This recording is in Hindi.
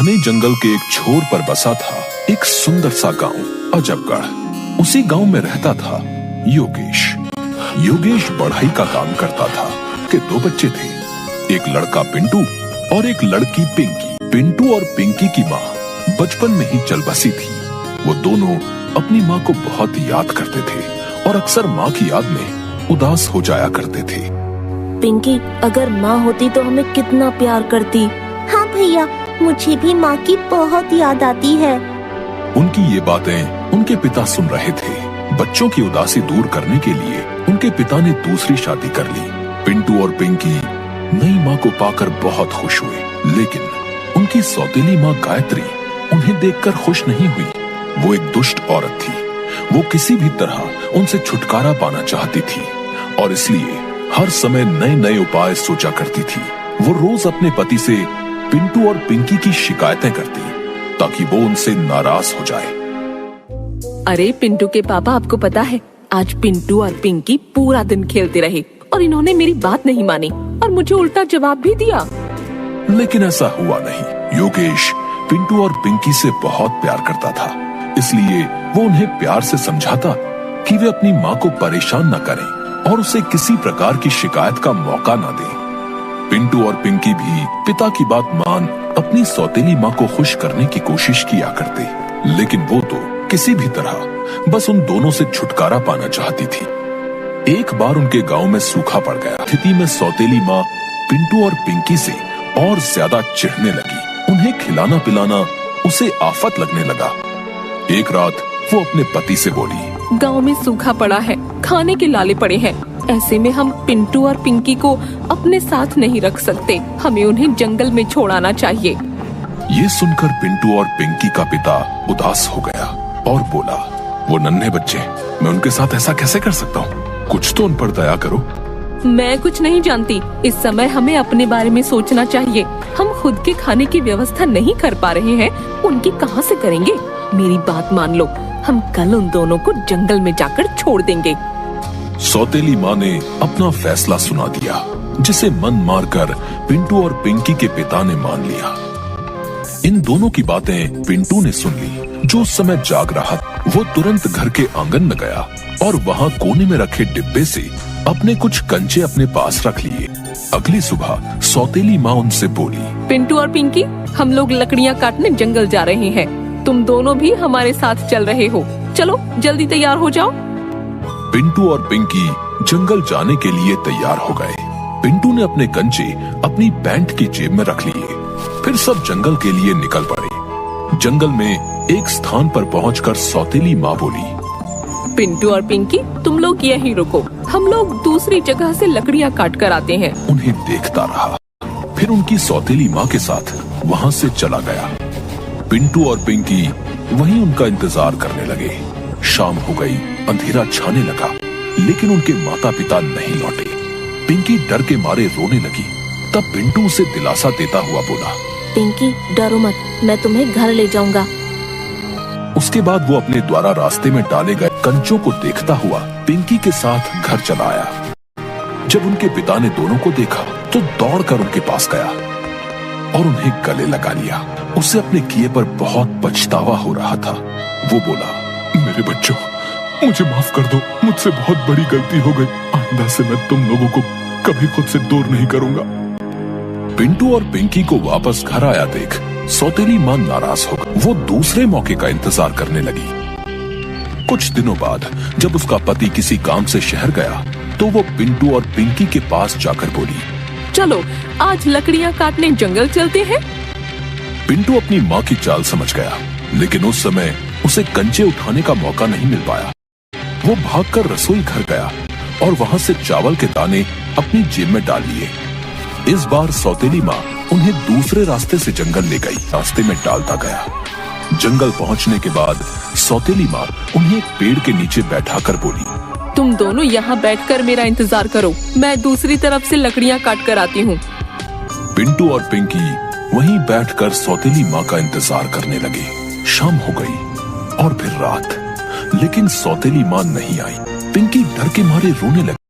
घने जंगल के एक छोर पर बसा था एक सुंदर सा गांव अजबगढ़। उसी गांव में रहता था योगेश। योगेश बढ़ाई का काम करता था कि दो बच्चे थे, एक लड़का पिंटू और एक लड़की पिंकी। पिंटू और पिंकी की माँ बचपन में ही चल बसी थी। वो दोनों अपनी माँ को बहुत याद करते थे और अक्सर माँ की याद में उदास हो जाया करते थे। पिंकी अगर माँ होती तो हमें कितना प्यार करती। हाँ भैया, मुझे भी माँ की बहुत याद आती है। उनकी ये बातें उनके पिता सुन रहे थे। बच्चों की उदासी दूर करने के लिए उनके पिता ने दूसरी शादी कर ली। पिंटू और पिंकी नई माँ को पाकर बहुत खुश हुए, लेकिन उनकी सौतेली माँ गायत्री उन्हें देखकर खुश नहीं हुई। वो एक दुष्ट औरत थी। वो किसी भी तरह उनसे छुटकारा पाना चाहती थी और इसलिए हर समय नए नए उपाय सोचा करती थी। वो रोज अपने पति से पिंटू और पिंकी की शिकायतें करती ताकि वो उनसे नाराज हो जाए। अरे पिंटू के पापा, आपको पता है आज पिंटू और पिंकी पूरा दिन खेलते रहे और इन्होंने मेरी बात नहीं मानी और मुझे उल्टा जवाब भी दिया। लेकिन ऐसा हुआ नहीं। योगेश पिंटू और पिंकी से बहुत प्यार करता था, इसलिए वो उन्हें प्यार से समझाता कि वे अपनी माँ को परेशान न करें और उसे किसी प्रकार की शिकायत का मौका न दें। पिंटू और पिंकी भी पिता की बात मान अपनी सौतेली माँ को खुश करने की कोशिश किया करते, लेकिन वो तो किसी भी तरह बस उन दोनों से छुटकारा पाना चाहती थी। एक बार उनके गांव में सूखा पड़ गया। स्थिति में सौतेली माँ पिंटू और पिंकी से और ज्यादा चिढ़ने लगी। उन्हें खिलाना पिलाना उसे आफत लगने लगा। एक रात वो अपने पति से बोली, गांव में सूखा पड़ा है, खाने के लाले पड़े हैं। ऐसे में हम पिंटू और पिंकी को अपने साथ नहीं रख सकते। हमें उन्हें जंगल में छोड़ाना चाहिए। ये सुनकर पिंटू और पिंकी का पिता उदास हो गया और बोला, वो नन्हे बच्चे, मैं उनके साथ ऐसा कैसे कर सकता हूँ? कुछ तो उन पर दया करो। मैं कुछ नहीं जानती। इस समय हमें अपने बारे में सोचना चाहिए। हम खुद के खाने की व्यवस्था नहीं कर पा रहे हैं, उनकी कहाँ से करेंगे? मेरी बात मान लो, हम कल उन दोनों को जंगल में जाकर छोड़ देंगे। सौतेली माँ ने अपना फैसला सुना दिया, जिसे मन मारकर पिंटू और पिंकी के पिता ने मान लिया। इन दोनों की बातें पिंटू ने सुन ली, जो उस समय जाग रहा। वो तुरंत घर के आंगन में गया और वहाँ कोने में रखे डिब्बे से अपने कुछ कंचे अपने पास रख लिए। अगली सुबह सौतेली माँ उनसे बोली, पिंटू और पिंकी, हम लोग लकड़ियाँ काटने जंगल जा रहे हैं। तुम दोनों भी हमारे साथ चल रहे हो। चलो जल्दी तैयार हो जाओ। पिंटू और पिंकी जंगल जाने के लिए तैयार हो गए। पिंटू ने अपने कंचे अपनी पैंट की जेब में रख लिए। फिर सब जंगल के लिए निकल पड़े। जंगल में एक स्थान पर पहुंचकर सौतेली माँ बोली, पिंटू और पिंकी, तुम लोग यहीं रुको, हम लोग दूसरी जगह से लकड़ियाँ काट कर आते हैं। उन्हें देखता रहा, फिर उनकी सौतेली माँ के साथ वहाँ से चला गया। पिंटू और पिंकी वहीं उनका इंतजार करने लगे। शाम हो गई, अंधेरा छाने लगा, लेकिन उनके माता पिता नहीं लौटे। पिंकी डर के मारे रोने लगी। तब पिंटू उसे दिलासा देता हुआ बोला, पिंकी डरो मत, मैं तुम्हें घर ले जाऊंगा। उसके बाद वो अपने द्वारा रास्ते में डाले गए कंचों को देखता हुआ पिंकी के साथ घर चला आया। जब उनके पिता ने दोनों को देखा तो दौड़कर उनके पास गया और उन्हें गले लगा लिया। उसे अपने किए पर बहुत पछतावा हो रहा था। वो बोला, मेरे बच्चों, मुझे माफ कर दो, मुझसे बहुत बड़ी गलती हो गई। आइंदा से मैं तुम लोगों को कभी खुद से दूर नहीं करूंगा। पिंटू और पिंकी को वापस घर आया देख सौतेली माँ नाराज हो गई। वो दूसरे मौके का इंतजार करने लगी। कुछ दिनों बाद जब उसका पति किसी काम से शहर गया तो वो पिंटू और पिंकी के पास जाकर बोली, चलो आज लकड़ियाँ काटने जंगल चलते हैं। पिंटू अपनी माँ की चाल समझ गया, लेकिन उस समय उसे कंचे उठाने का मौका नहीं मिल पाया। वो भागकर रसोई घर गया और वहाँ से चावल के दाने अपनी जेब में डाल लिए। इस बार सौतेली माँ उन्हें दूसरे रास्ते से जंगल ले गई। रास्ते में डालता गया। जंगल पहुँचने के बाद सौतेली माँ उन्हें एक पेड़ के नीचे बैठाकर बोली, तुम दोनों यहाँ बैठकर मेरा इंतजार करो, मैं दूसरी तरफ से लकड़ियाँ काट कर आती हूँ। पिंटू और पिंकी वहीं बैठकर सौतेली माँ का इंतजार करने लगे। शाम हो गई और फिर रात, लेकिन सौतेली माँ नहीं आई। पिंकी डर के मारे रोने लगी।